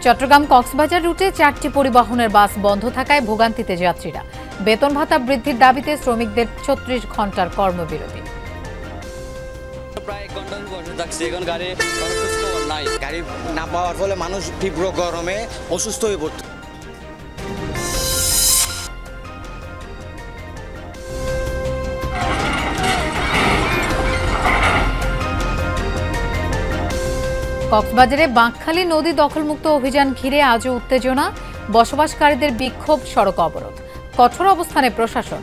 চট্টগ্রাম কক্সবাজার রুটে 4টি পরিবহনের বাস বন্ধ থাকায় ভোগান্তিতে যাত্রীরা। বেতন ভাতা বৃদ্ধির দাবিতে শ্রমিকদের 36 ঘন্টার কর্মবিরতি। প্রায় 1 ঘন্টা বসে থাকছি, এখন গাড়ি নাই। গাড়ি না পাওয়ার ফলে মানুষ তীব্র গরমে অসুস্থ হয়ে পড়ছে। কক্সবাজারে বাঁকখালী নদী দখলমুক্ত অভিযান ঘিরে আজও উত্তেজনা, বসবাসকারীদের বিক্ষোভ, সড়ক অবরোধ, কঠোর অবস্থানে প্রশাসন।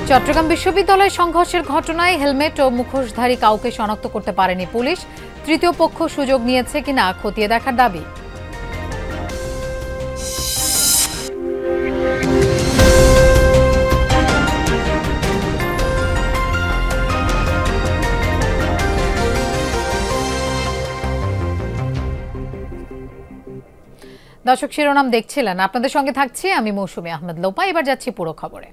চট্টগ্রাম বিশ্ববিদ্যালয় সংঘর্ষের ঘটনায় হেলমেট ও মুখোশধারী কাউকে শনাক্ত করতে পারেনি পুলিশ। তৃতীয় পক্ষ সুযোগ নিয়েছে কিনা খতিয়ে দেখার দাবি। দর্শক, শিরোনাম দেখছিলেন, আপনাদের সঙ্গে থাকছি আমি মৌসুমী আহমেদ লোপা। এবার যাচ্ছি পুরো খবরে।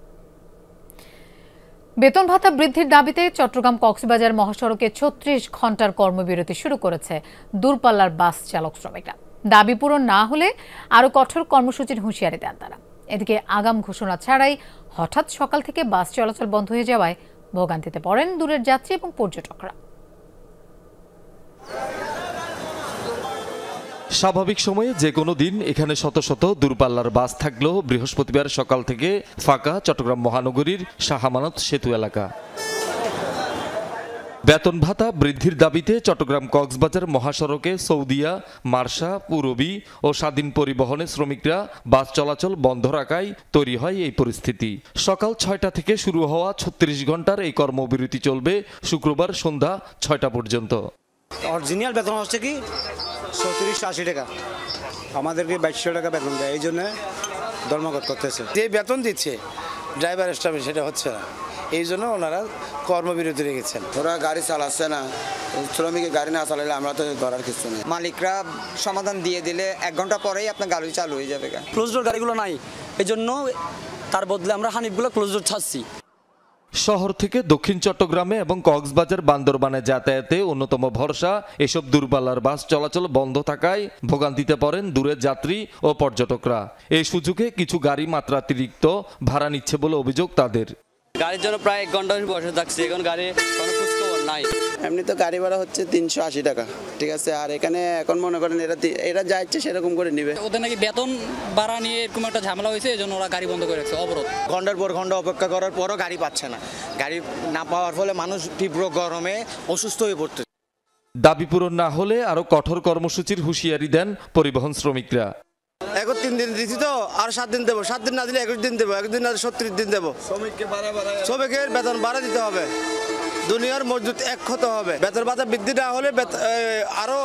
বেতন ভাতা বৃদ্ধির দাবিতে চট্টগ্রাম কক্সবাজার মহাসড়কে 36 ঘন্টার কর্মবিরতি শুরু করেছে দূরপাল্লার বাস চালক শ্রমিকরা। দাবি পূরণ না হলে আরও কঠোর কর্মসূচির হুঁশিয়ারি দেন তারা। এদিকে আগাম ঘোষণা ছাড়াই হঠাৎ সকাল থেকে বাস চলাচল বন্ধ হয়ে যাওয়ায় ভোগান্তিতে পড়েন দূরের যাত্রী এবং পর্যটকরা। স্বাভাবিক সময়ে যে কোনো দিন এখানে শত শত দূরপাল্লার বাস থাকলেও বৃহস্পতিবার সকাল থেকে ফাঁকা চট্টগ্রাম মহানগরীর শাহ আমানত সেতু এলাকা। বেতন ভাতা বৃদ্ধির দাবিতে চট্টগ্রাম কক্সবাজার মহাসড়কে সৌদিয়া, মার্শা, পূরবী ও স্বাধীন পরিবহনে শ্রমিকরা বাস চলাচল বন্ধ রাখায় তৈরি হয় এই পরিস্থিতি। সকাল 6টা থেকে শুরু হওয়া 36 ঘন্টার এই কর্মবিরতি চলবে শুক্রবার সন্ধ্যা 6টা পর্যন্ত। অরিজিনাল বেতন হচ্ছে কি 37-80 টাকা, আমাদেরকে 2200 টাকা বেতন দেয়, এই জন্য ধর্মঘট করতেছে। যে বেতন দিচ্ছে ড্রাইভার স্টাফে সেটা হচ্ছে না, এই জন্য ওনারা কর্মবিরতি রেখেছেন। ওরা গাড়ি চালাচ্ছে না, শ্রমিকের গাড়ি না চালালে আমরা তো ধরার কিছু নেই। মালিকরা সমাধান দিয়ে দিলে 1 ঘন্টা পরেই আপনার গাড়ি চালু হয়ে যাবে। ক্লোজ ডোর গাড়িগুলো নাই, এই জন্য তার বদলে আমরা হানিফগুলো ক্লোজ ডোর ছাড়ছি। শহর থেকে দক্ষিণ চট্টগ্রামে এবং কক্সবাজার বান্দরবানে যাতায়াতে অন্যতম ভরসা এসব দূরপাল্লার বাস চলাচল বন্ধ থাকায় ভোগান্তিতে পড়েন দূরের যাত্রী ও পর্যটকরা। এই সুযোগে কিছু গাড়ি মাত্রাতিরিক্ত ভাড়া নিচ্ছে বলে অভিযোগ তাদের। গাড়ির জন্য প্রায় 1 ঘন্টা বসে থাকছি, এখন গাড়ি কোনো খোঁজখবর নাই। এমনি তো গাড়ি ভাড়া হচ্ছে 380 টাকা, ঠিক আছে। আর এখানে এখন মনে করেন এরা যা ইচ্ছে সেরকম করে নিবে। ওদের নাকি বেতন বাড়া নিয়ে এরকম একটা ঝামেলা হয়েছে, এই জন্য ওরা গাড়ি বন্ধ করে রাখছে, অবরোধ। ঘন্টার পর ঘন্টা অপেক্ষা করার পরও গাড়ি পাচ্ছে না। গাড়ি না পাওয়ার ফলে মানুষ তীব্র গরমে অসুস্থ হয়ে পড়ছে। দাবি পূরণ না হলে আরও কঠোর কর্মসূচির হুঁশিয়ারি দেন পরিবহন শ্রমিকরা। এখন 3 দিন দিচ্ছি তো, আর 7 দিন দেবো, 7 দিন না দিলে 21 দিন দেবো, 21 দিন না 37 দিন দেবো। শ্রমিকের বেতন বাড়া দিতে হবে, দুনিয়ার মজদুর এক হতে হবে। বেতন ভাতা বৃদ্ধি না হলে আরো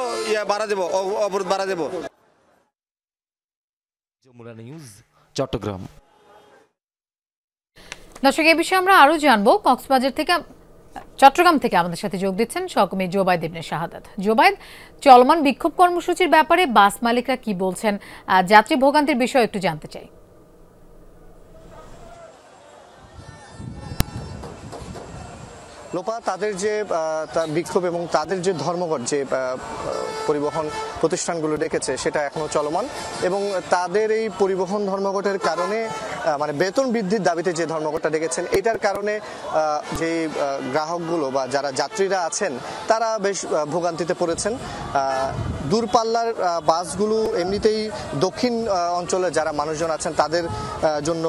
বাড়া দেবো, অবরোধ বাড়া দেবো। যমুনা নিউজ, চট্টগ্রাম। দর্শক, এই বিষয়ে আমরা আরো জানবো। চট্টগ্রাম থেকে আমাদের সাথে যোগ দিচ্ছেন সহকর্মী জোবাইদ ইবনে শাহাদাত। জোবাইদ, চলমান বিক্ষোভ কর্মসূচির ব্যাপারে বাস মালিকরা কি বলছেন, যাত্রী ভোগান্তির বিষয়ে একটু জানতে চাই। লোপা, তাদের যে বিক্ষোভ এবং তাদের যে ধর্মঘট, যে পরিবহন প্রতিষ্ঠানগুলো ডেকেছে সেটা এখনো চলমান, এবং তাদের এই পরিবহন ধর্মঘটের কারণে মানে বেতন বৃদ্ধির দাবিতে যে ধর্মঘটটা ডেকেছেন এটার কারণে যে গ্রাহকগুলো বা যারা যাত্রীরা আছেন তারা বেশ ভোগান্তিতে পড়েছেন। দূরপাল্লার বাসগুলো এমনিতেই দক্ষিণ অঞ্চলে যারা মানুষজন আছেন তাদের জন্য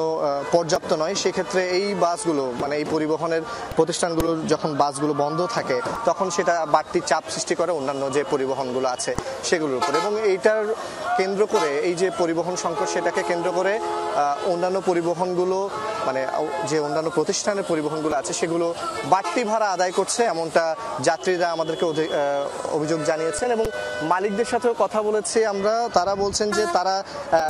পর্যাপ্ত নয়। সেক্ষেত্রে এই বাসগুলো মানে এই পরিবহনের প্রতিষ্ঠানগুলো যখন বাসগুলো বন্ধ থাকে তখন সেটা বাড়তি চাপ সৃষ্টি করে অন্যান্য যে পরিবহনগুলো আছে সেগুলোর উপর, এবং এইটার কেন্দ্র করে এই যে পরিবহন সংকট সেটাকে কেন্দ্র করে অন্যান্য পরিবহনগুলো মানে যে অন্যান্য প্রতিষ্ঠানের পরিবহনগুলো আছে সেগুলো বাড়তি ভাড়া আদায় করছে, এমনটা যাত্রীরা আমাদেরকে অভিযোগ জানিয়েছেন। এবং মালিকদের সাথেও কথা বলেছি আমরা, তারা বলছেন যে তারা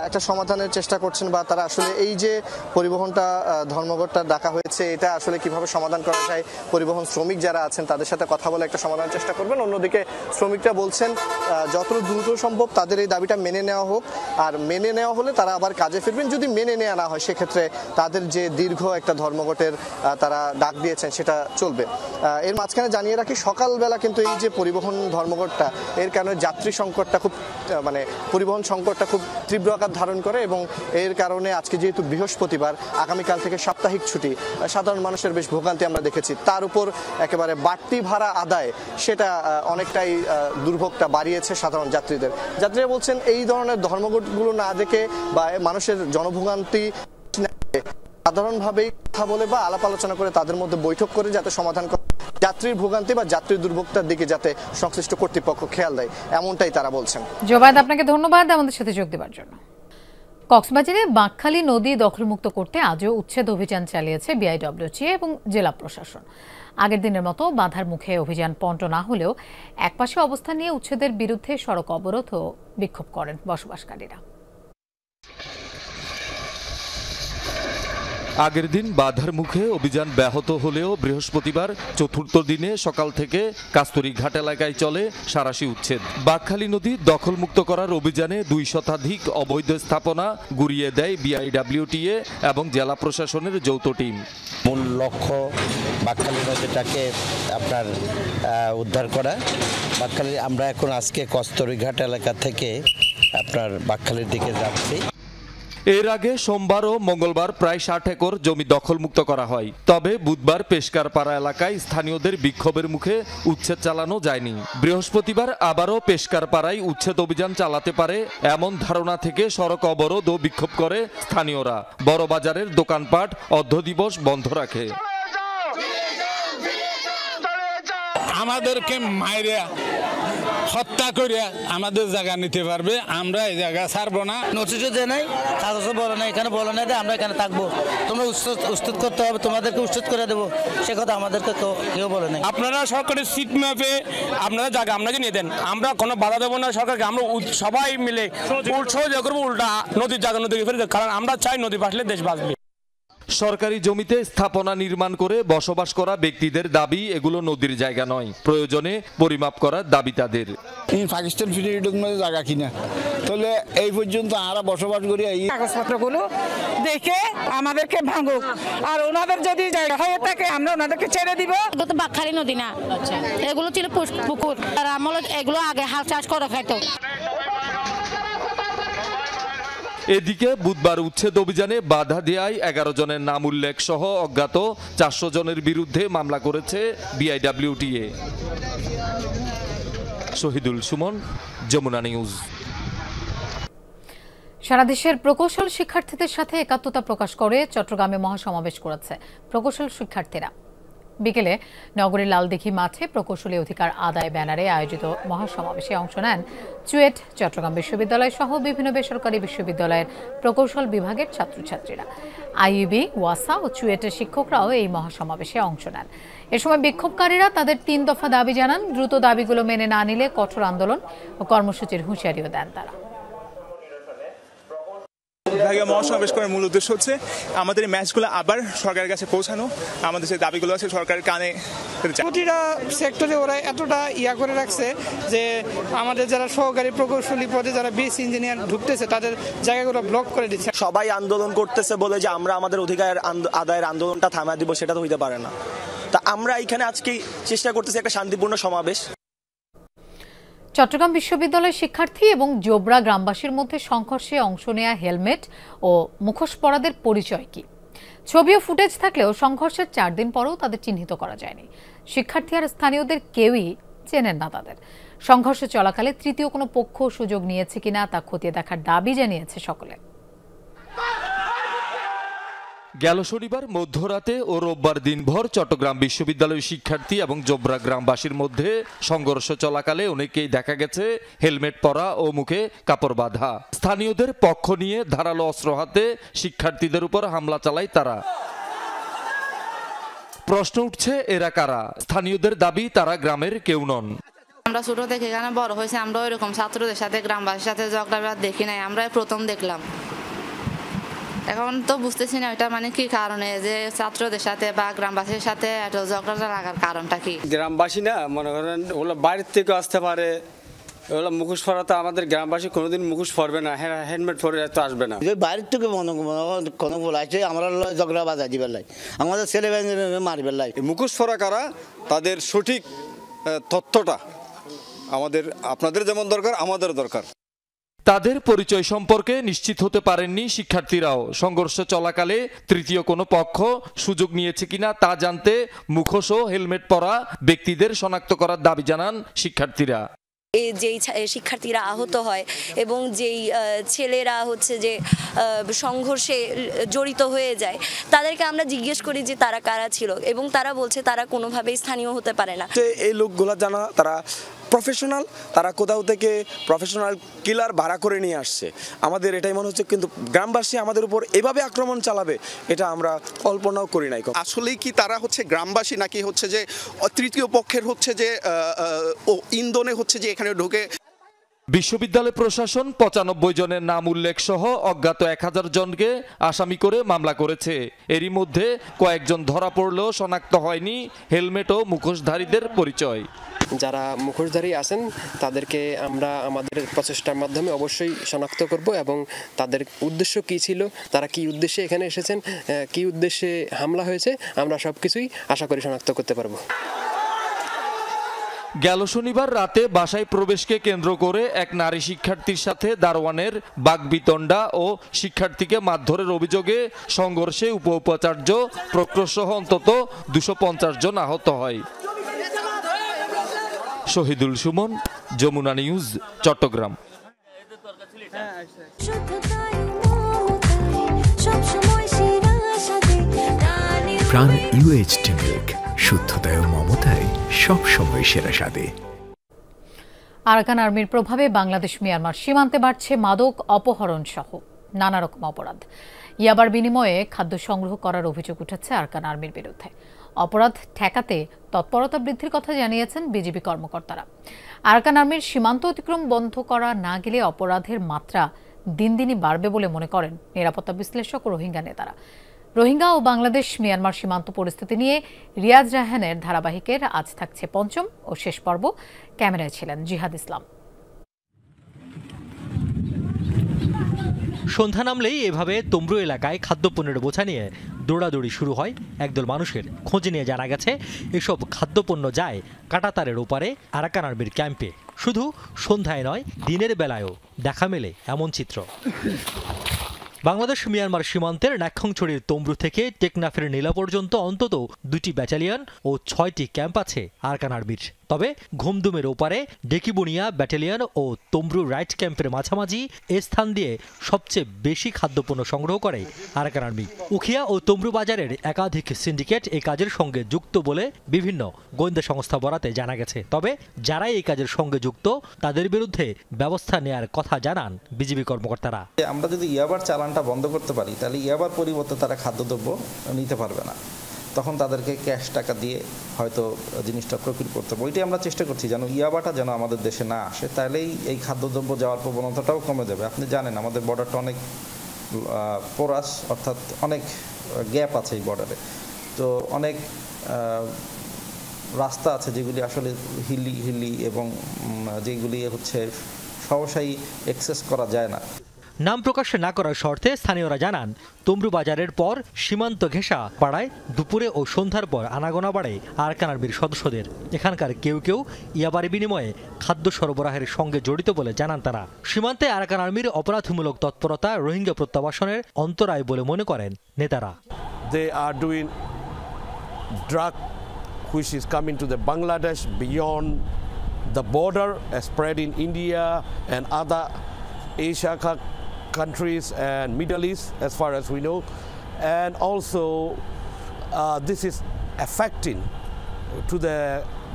একটা সমাধানের চেষ্টা করছেন, বা তারা আসলে এই যে পরিবহনটা ধর্মঘটটা ডাকা হয়েছে এটা আসলে কিভাবে সমাধান করা যায়, পরিবহন শ্রমিক যারা আছেন তাদের সাথে কথা বলে একটা সমাধানের চেষ্টা করবেন। অন্যদিকে শ্রমিকরা বলছেন যত দ্রুত সম্ভব তাদের এই দাবিটা মেনে নেওয়া হোক, আর মেনে নেওয়া হলে তারা আবার কাজে ফিরবেন। যদি মেনে নেওয়া না হয় সেক্ষেত্রে তাদের যে দীর্ঘ একটা ধর্মঘটের তারা ডাক দিয়েছেন সেটা চলবে। এর মাঝখানে জানিয়ে রাখি, সকালবেলা কিন্তু এই যে পরিবহন ধর্মঘটটা, এর কারণে যাত্রী সংকটটা খুব পরিবহন সংকটটা খুব তীব্র আকার ধারণ করে এবং এর কারণে আজকে যেহেতু বৃহস্পতিবার, আগামীকাল থেকে সাপ্তাহিক ছুটি, সাধারণ মানুষের বেশ ভোগান্তি আমরা দেখেছি। তার উপর একেবারে বাড়তি ভাড়া আদায়, সেটা অনেকটাই দুর্ভোগটা বাড়িয়েছে সাধারণ যাত্রীদের। যাত্রীরা বলছেন এই ধরনের ধর্মঘটগুলো না দেখে বা মানুষের জনভোগান্তি সাধারণভাবেই কথা বলে বা আলাপ আলোচনা করে তাদের মধ্যে বৈঠক করে যাতে সমাধান করে যাত্রীর ভোগান্তি বা যাত্রীর দুর্ভোগটার দিকে যাতে সংশ্লিষ্ট কর্তৃপক্ষ খেয়াল দেয়, এমনটাই তারা বলছেন। জোবায়েদ, আপনাকে ধন্যবাদ আমাদের সাথে যোগ দেওয়ার জন্য। কক্সবাজারে বাঁকখালী নদী দখলমুক্ত করতে আজও উচ্ছেদ অভিযান চালিয়েছে বিআইডব্লিউটিএ এবং জেলা প্রশাসন। আগের দিনের মতো বাধার মুখে অভিযান পণ্ড না হলেও একপাশে অবস্থান নিয়ে উচ্ছেদের বিরুদ্ধে সড়ক অবরোধ ও বিক্ষোভ করেন বসবাসকারীরা। আগের দিন বাধার মুখে অভিযান ব্যাহত হলেও বৃহস্পতিবার চতুর্থ দিনে সকাল থেকে কাস্তুরীঘাট এলাকায় চলে সাঁড়াশি উচ্ছেদ। বাঁকখালী নদী দখলমুক্ত করার অভিযানে 2 শতাধিক অবৈধ স্থাপনা গুড়িয়ে দেয় বিআইডব্লিউটিএ এবং জেলা প্রশাসনের যৌথ টিম। মূল লক্ষ্য বাঁকখালী নদীটাকে আপনার উদ্ধার করা। বাঁকখালী আমরা এখন আজকে কস্তুরীঘাট এলাকা থেকে আপনার বাঁকখালীর দিকে যাচ্ছি। এর আগে সোমবার ও মঙ্গলবার প্রায় 60 একর জমি দখলমুক্ত করা হয়। তবে বুধবার পেশকারপাড়া এলাকায় স্থানীয়দের বিক্ষোভের মুখে উচ্ছেদ চালানো যায়নি। বৃহস্পতিবার আবারও পেশকারপাড়ায় উচ্ছেদ অভিযান চালাতে পারে এমন ধারণা থেকে সড়ক অবরোধ ও বিক্ষোভ করে স্থানীয়রা। বড় বাজারের দোকানপাট অর্ধদিবস বন্ধ রাখে। আমাদেরকে মাইরা হত্যা করে আমাদের জায়গা নিতে পারবে, আমরা এই জায়গা ছাড়বো না। নোটিশও দেয় নাই, কাগজও বলে নাই, এখানে বলে নাই আমরা এখানে থাকবো, তোমরা উচ্ছেদ করতে হবে, তোমাদেরকে উচ্ছেদ করে দেবো, সে কথা আমাদেরকে কেউ বলে নাই। আপনারা সরকারের সিট ম্যাপে আপনারা জায়গা আপনাকে নিয়ে দেন, আমরা কোনো বাধা দেবো না সরকারকে। আমরা সবাই মিলে সহযোগিতা করবো, উল্টা নদীর জায়গা নদীকে ফেলে দেব, কারণ আমরা চাই নদী বাঁচলে দেশ বাঁচবে। সরকারি জমিতে স্থাপনা নির্মাণ করে বসবাস করা ব্যক্তিদের দাবি এগুলো নদীর জায়গা নয়, প্রয়োজনে পরিমাপ করার দাবি তাদের। পাকিস্তান ফিরিয়ে জায়গা কিনা, তাহলে এই পর্যন্ত আমরা বসবাস করি, এই কাগজপত্রগুলো দেখে আমাদেরকে ভাঙুক, আর ওনাদের যদি জায়গা হয়ে থাকে আমরা ওনাদেরকে ছেড়ে দিব। এগুলো তো বাঁকখালী নদী না, এগুলো ছিল পুকুর, আর আমলে এগুলো আগে হাল চাষ করে খাইতো। এদিকে বুধবার উচ্ছেদ অভিযানে বাধা দেয়ায় 11 জনের নাম উল্লেখ সহ অজ্ঞাত 400 জনের বিরুদ্ধে মামলা করেছে বিআইডব্লিউটিএ। শহীদুল সুমন, যমুনা নিউজ। সারা দেশের প্রকৌশল শিক্ষার্থীদের সাথে একাত্মতা প্রকাশ করে চট্টগ্রামে মহাসমাবেশ করেছে প্রকৌশল শিক্ষার্থীরা। বিকেলে নগরীর লালদিঘি মাঠে প্রকৌশলী অধিকার আদায় ব্যানারে আয়োজিত মহাসমাবেশে অংশ নেন চুয়েট, চট্টগ্রাম বিশ্ববিদ্যালয় সহ বিভিন্ন বেসরকারি বিশ্ববিদ্যালয়ের প্রকৌশল বিভাগের ছাত্রছাত্রীরা। আইইবি, ওয়াসা ও চুয়েটের শিক্ষকরাও এই মহাসমাবেশে অংশ নেন। এ সময় বিক্ষোভকারীরা তাদের 3 দফা দাবি জানান। দ্রুত দাবিগুলো মেনে না নিলে কঠোর আন্দোলন ও কর্মসূচির হুঁশিয়ারিও দেন তারা। বিভাগীয় মহাসমাবেশ করার মূল উদ্দেশ্য হচ্ছে আমাদের এই ম্যাচগুলো আবার সরকারের কাছে পৌঁছানো, আমাদের যে দাবিগুলো আছে সরকারের কানে। প্রতিটা সেক্টরে ওরা এতটা করে রাখছে যে আমাদের যারা সহকারী প্রকৌশলী পদে যারা বেস ইঞ্জিনিয়ার ঢুকতেছে তাদের জায়গাগুলো ব্লক করে দিচ্ছে। সবাই আন্দোলন করতেছে বলে যে আমরা আমাদের অধিকার আদায়ের আন্দোলনটা থামায় দিব, সেটা তো হইতে পারে না। তা আমরা এখানে আজকে চেষ্টা করতেছি একটা শান্তিপূর্ণ সমাবেশ। চট্টগ্রাম বিশ্ববিদ্যালয়ের শিক্ষার্থী এবং জোবরা গ্রামবাসীর মধ্যে সংঘর্ষে অংশ নেয়া হেলমেট ও মুখোশ পরাদের পরিচয় কি? ছবি ও ফুটেজ থাকলেও সংঘর্ষের 4 দিন পরেও তাদের চিহ্নিত করা যায়নি। শিক্ষার্থী আর স্থানীয়দের কেউই চেনেন না তাদের। সংঘর্ষ চলাকালে তৃতীয় কোনো পক্ষ সুযোগ নিয়েছে কিনা তা খতিয়ে দেখার দাবি জানিয়েছে সকলে। গেল শনিবার মধ্যরাতে ও রোববার দিনভর চট্টগ্রাম বিশ্ববিদ্যালয়ের শিক্ষার্থী এবং জোবরা গ্রামবাসীর মধ্যে সংঘর্ষ চলাকালে অনেকেই দেখা গেছে হেলমেট পরা ও মুখে কাপড় বাঁধা। স্থানীয়দের পক্ষ নিয়ে ধারালো অস্ত্র হাতে শিক্ষার্থীদের উপর হামলা চালায় তারা। প্রশ্ন উঠছে এরা কারা? স্থানীয়দের দাবি তারা গ্রামের কেউ নন। আমরা ছোট থেকে এখানে বড় হয়েছে, আমরা ওইরকম ছাত্রদের সাথে গ্রামবাসীর সাথে ঝগড়া দেখি নাই, আমরা প্রথম দেখলাম। এখন তো বুঝতেছি না এটা মানে কি কারণে যে ছাত্রদের সাথে বা গ্রামবাসীর সাথে এত ঝগড়া লাগার কারণটা কি? গ্রামবাসী না মনে করেন ওগুলো বাইরের থেকে আসতে পারে, এগুলো মুখোশ পরা তো আমাদের গ্রামবাসী কোনোদিন মুখোশ পরবে না, হেলমেট পরে তো আসবে না। বাইরের থেকে কোনো বলাইছে আমরা ঝগড়া বাজা দিবার লাই, আমাদের ছেলে মারবার লাই। মুখোশ পরা কারা, তাদের সঠিক তথ্যটা আমাদের আপনাদের যেমন দরকার আমাদের দরকার। তাদের পরিচয় সম্পর্কে নিশ্চিত হতে পারেননি শিক্ষার্থীরাও। সংঘর্ষ চলাকালে তৃতীয় কোনো পক্ষ সুযোগ নিয়েছে কিনা তা জানতে মুখোশ ও হেলমেট পরা ব্যক্তিদের শনাক্ত করার দাবি জানান শিক্ষার্থীরা। যেই শিক্ষার্থীরা আহত হয় এবং যেই ছেলেরা হচ্ছে যে সংঘর্ষে জড়িত হয়ে যায়, তাদেরকে আমরা জিজ্ঞেস করি যে তারা কারা ছিল এবং তারা বলছে তারা কোনোভাবেই স্থানীয় হতে পারে না। এই লোকগুলো জানা তারা প্রফেশনাল, তারা কোথাও থেকে প্রফেশনাল কিলার ভাড়া করে নিয়ে আসছে। আমাদের এটাই মনে হচ্ছে, কিন্তু গ্রামবাসী আমাদের উপর এভাবে আক্রমণ চালাবে এটা আমরা কল্পনাও করি নাই। আসলেই কি তারা হচ্ছে গ্রামবাসী নাকি হচ্ছে যে তৃতীয় পক্ষের হচ্ছে যে ইন্ধনে হচ্ছে যে এখানে ঢুকে। বিশ্ববিদ্যালয় প্রশাসন 95 জনের নাম উল্লেখ সহ অজ্ঞাত 1000 জনকে আসামি করে মামলা করেছে। এরই মধ্যে কয়েকজন ধরা পড়লেও শনাক্ত হয়নি হেলমেট ও মুখোশধারীদের পরিচয়। যারা মুখোশধারী আছেন তাদেরকে আমরা আমাদের প্রচেষ্টার মাধ্যমে অবশ্যই শনাক্ত করব এবং তাদের উদ্দেশ্য কী ছিল, তারা কি উদ্দেশ্যে এখানে এসেছেন, কি উদ্দেশ্যে হামলা হয়েছে, আমরা সব কিছুই আশা করি শনাক্ত করতে পারবো। গেল শনিবার রাতে বাসায় প্রবেশকে কেন্দ্র করে এক নারী শিক্ষার্থীর সাথে দারোয়ানের বাগবিতণ্ডা ও শিক্ষার্থীকে মারধরের অভিযোগে সংঘর্ষে উপাচার্য প্রক্টর সহ অন্তত 250 জন আহত হয়। শহীদুল সুমন, যমুনা নিউজ, চট্টগ্রাম। প্রাণ ইউএইচটি মিল্ক, শুদ্ধতায় ও মমতায় সবসময় সেরা স্বাদে। আরাকান আর্মির প্রভাবে বাংলাদেশ মিয়ানমার সীমান্তে বাড়ছে মাদক অপহরণ সহ নানা রকম অপরাধ। ইয়াবার বিনিময়ে খাদ্য সংগ্রহ করার অভিযোগ উঠেছে আরাকান আর্মির বিরুদ্ধে। অপরাধ ঠেকাতে তৎপরতা বৃদ্ধির কথা জানিয়েছেন বিজিবি কর্মকর্তারা। আরাকান আর্মির সীমান্ত অতিক্রম বন্ধ করা না গেলে অপরাধের মাত্রা দিন দিনই বাড়বে বলে মনে করেন নিরাপত্তা বিশ্লেষক ও রোহিঙ্গা নেতারা। রোহিঙ্গা ও বাংলাদেশ মিয়ানমার সীমান্ত পরিস্থিতি নিয়ে রিয়াজ রায়হানের ধারাবাহিকের আজ থাকছে পঞ্চম ও শেষ পর্ব। ক্যামেরায় ছিলেন জিহাদ ইসলাম। সন্ধ্যা নামলেই এভাবে তমরু এলাকায় খাদ্যপণ্যের বোঝা নিয়ে দৌড়াদৌড়ি শুরু হয় একদল মানুষের। খোঁজ নিয়ে জানা গেছে এসব খাদ্যপণ্য যায় কাঁটাতারের ওপারে আরাকান আর্মির ক্যাম্পে। শুধু সন্ধ্যায় নয়, দিনের বেলায়ও দেখা মেলে এমন চিত্র। বাংলাদেশ মিয়ানমার সীমান্তের নাক্ষংছড়ির তমরু থেকে টেকনাফের নীলা পর্যন্ত অন্তত 2টি ব্যাটালিয়ন ও 6টি ক্যাম্প আছে আরাকান আর্মির। তবে ঘুমদুমের ওপারে ডেকিবুনিয়া ব্যাটালিয়ন ও তমরু রাইট ক্যাম্পের মাঝামাঝি এ স্থান দিয়ে সবচেয়ে বেশি খাদ্যপণ্য সংগ্রহ করে আরাকান আর্মি। উখিয়া ও তমরু বাজারের একাধিক সিন্ডিকেট এই কাজের সঙ্গে যুক্ত বলে বিভিন্ন গোয়েন্দা সংস্থা বরাতে জানা গেছে। তবে যারা এই কাজের সঙ্গে যুক্ত তাদের বিরুদ্ধে ব্যবস্থা নেয়ার কথা জানান বিজিবি কর্মকর্তারা। আমরা যদি ইয়াবার চালানটা বন্ধ করতে পারি তাহলে ইয়াবার পরিবর্তে তারা খাদ্যদ্রব্য নিতে পারবে না, তখন তাদেরকে ক্যাশ টাকা দিয়ে হয়তো জিনিসটা প্রক্রিয়া করতে হবে। ওইটাই আমরা চেষ্টা করছি যেন ইয়াবাটা যেন আমাদের দেশে না আসে, তাহলেই এই খাদ্যদ্রব্য যাওয়ার প্রবণতাটাও কমে যাবে। আপনি জানেন আমাদের বর্ডারটা অনেক পোরাস, অর্থাৎ অনেক গ্যাপ আছে এই বর্ডারে, তো অনেক রাস্তা আছে যেগুলি আসলে হিলি এবং যেগুলি হচ্ছে সহসাই অ্যাক্সেস করা যায় না। নাম প্রকাশ না করার শর্তে স্থানীয়রা জানান তমরু বাজারের পর সীমান্ত ঘেঁষা পাড়ায় দুপুরে ও সন্ধ্যার পর আনাগোনা বাড়ে আরাকান আর্মির সদস্যদের। এখানকার কেউ কেউ ইয়াবার বিনিময়ে খাদ্য সরবরাহের সঙ্গে জড়িত বলে জানান তারা। সীমান্তে আরাকান আর্মির অপরাধমূলক তৎপরতা রোহিঙ্গা প্রত্যাবাসনের অন্তরায় বলে মনে করেন নেতারা। They are doing drug which is coming to the Bangladesh beyond the border, spread in India and other Asia countries and Middle East as far as we know, and also this is affecting to the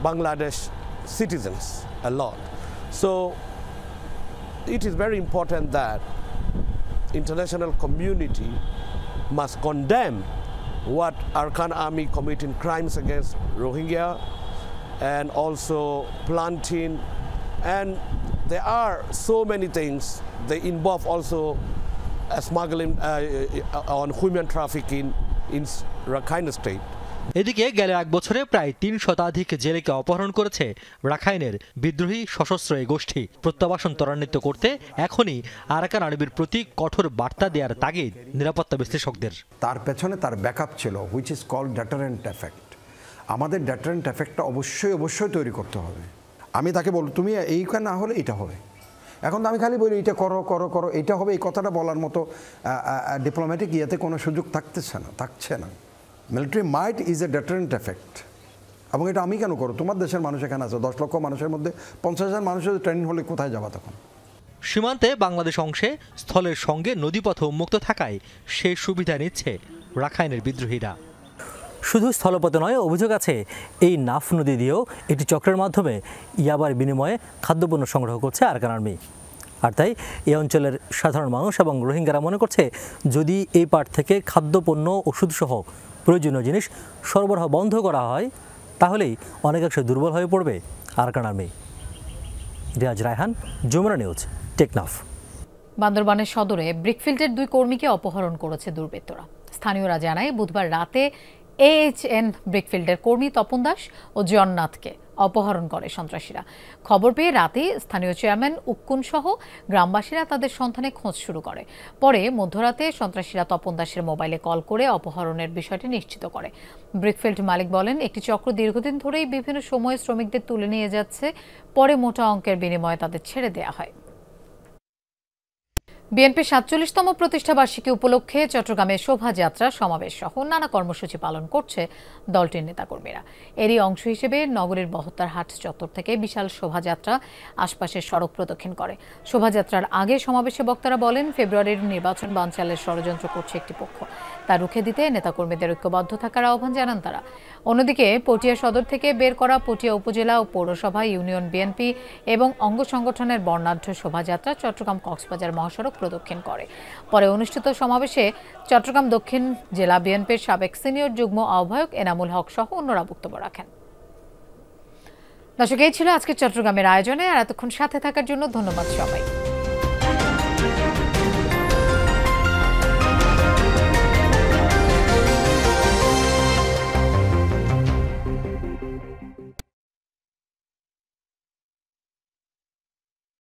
Bangladesh citizens a lot. So it is very important that international community must condemn what Arakan Army committing crimes against Rohingya and also planting, and there are so many things. They involve also smuggling on human trafficking in Rakhine State. এদিকে গেল এক বছরে প্রায় ৩ শতাধিক জেলেকে অপহরণ করেছে রাখাইনের বিদ্রোহী সশস্ত্র এই গোষ্ঠী। প্রত্যাবাসন ত্বরান্বিত করতে এখনই আরাকান আর্মির প্রতি কঠোর বার্তা দেওয়ার তাগিদ নিরাপত্তা বিশ্লেষকদের। তার পেছনে তার ব্যাকআপ ছিল, which is called deterrent effect. আমাদের ডেটারেন্ট এফেক্টটা অবশ্যই তৈরি করতে হবে। আমি তাকে বলব তুমি এইখানে না হলে এটা হবে। এখন তো আমি খালি বলি এটা করো করো করো, এটা হবে, এই কথাটা বলার মতো ডিপ্লোম্যাটিক ইয়েতে কোনো সুযোগ থাকছে না। Military might is a deterrent effect. এবং এটা আমি কেন করো? তোমার দেশের মানুষ এখানে আছে, 10 লক্ষ মানুষের মধ্যে 50,000 মানুষের ট্রেনিং হলে কোথায় যাবা তখন? সীমান্তে বাংলাদেশ অংশে স্থলের সঙ্গে নদীপথ উন্মুক্ত থাকায় সেই সুবিধা নিচ্ছে রাখাইনের বিদ্রোহীরা। শুধু স্থলপথে নয়, অভিযোগ আছে এই নাফ নদী দিয়েও একটি চক্রের মাধ্যমে ইয়াবার বিনিময়ে খাদ্যপণ্য সংগ্রহ করছে আরাকান আর্মি। আর তাই এই অঞ্চলের সাধারণ মানুষ এবং রোহিঙ্গারা মনে করছে যদি এই পাট থেকে খাদ্যপণ্য ওষুধসহ প্রয়োজনীয় জিনিস সরবরাহ বন্ধ করা হয় তাহলেই অনেকাংশে দুর্বল হয়ে পড়বে আরাকান আর্মি। রিয়াজ রায়হান, যমুনা নিউজ, টেকনাফ। বান্দরবানের সদরে ব্রিকফিল্ডের 2 কর্মীকে অপহরণ করেছে দুর্বৃত্তরা। স্থানীয়রা জানায় বুধবার রাতে AHN ব্রিকফিল্ডের কর্মী তপন দাস ও জয়নাথকে অপহরণ করে সন্ত্রাসীরা। খবর পেয়ে রাতে স্থানীয় চেয়ারম্যান উক্কুন সহ গ্রামবাসীরা তাদের সন্ধানে খোঁজ শুরু করে। পরে মধ্যরাতে সন্ত্রাসীরা তপন দাসের মোবাইলে কল করে অপহরণের বিষয়টি নিশ্চিত করে। ব্রিকফিল্ড মালিক বলেন, একটি চক্র দীর্ঘদিন ধরেই বিভিন্ন সময়ে শ্রমিকদের তুলে নিয়ে যাচ্ছে, পরে মোটা অঙ্কের বিনিময়ে তাদের ছেড়ে দেওয়া হয়। বিএনপির ৪৭তম প্রতিষ্ঠাবার্ষিকী উপলক্ষে চট্টগ্রামে শোভাযাত্রা, সমাবেশ সহ নানা কর্মসূচি পালন করছে দলটির নেতাকর্মীরা। এরই অংশ হিসেবে নগরীর বহদ্দারহাট চত্বর থেকে বিশাল শোভাযাত্রা আশপাশের সড়ক প্রদক্ষিণ করে। শোভাযাত্রার আগে সমাবেশে বক্তারা বলেন, ফেব্রুয়ারির নির্বাচন বানচালের ষড়যন্ত্র করছে একটি পক্ষ, তা রুখে দিতে নেতাকর্মীদের ঐক্যবদ্ধ থাকার আহ্বান জানান তারা। অন্যদিকে পটিয়া সদর থেকে বের করা পটিয়া উপজেলা ও পৌরসভা, ইউনিয়ন বিএনপি এবং অঙ্গ সংগঠনের বর্ণাঢ্য শোভাযাত্রা চট্টগ্রাম কক্সবাজার মহাসড়ক প্রদক্ষিণ করে। পরে অনুষ্ঠিত সমাবেশে চট্টগ্রাম দক্ষিণ জেলা বিএনপির সাবেক সিনিয়র যুগ্ম আহ্বায়ক এনামুল হক সহ অন্যরা বক্তব্য রাখেন। দর্শক, এই ছিল আজকের চট্টগ্রামের আয়োজনে। আর এতক্ষণ সাথে থাকার জন্য ধন্যবাদ সবাই।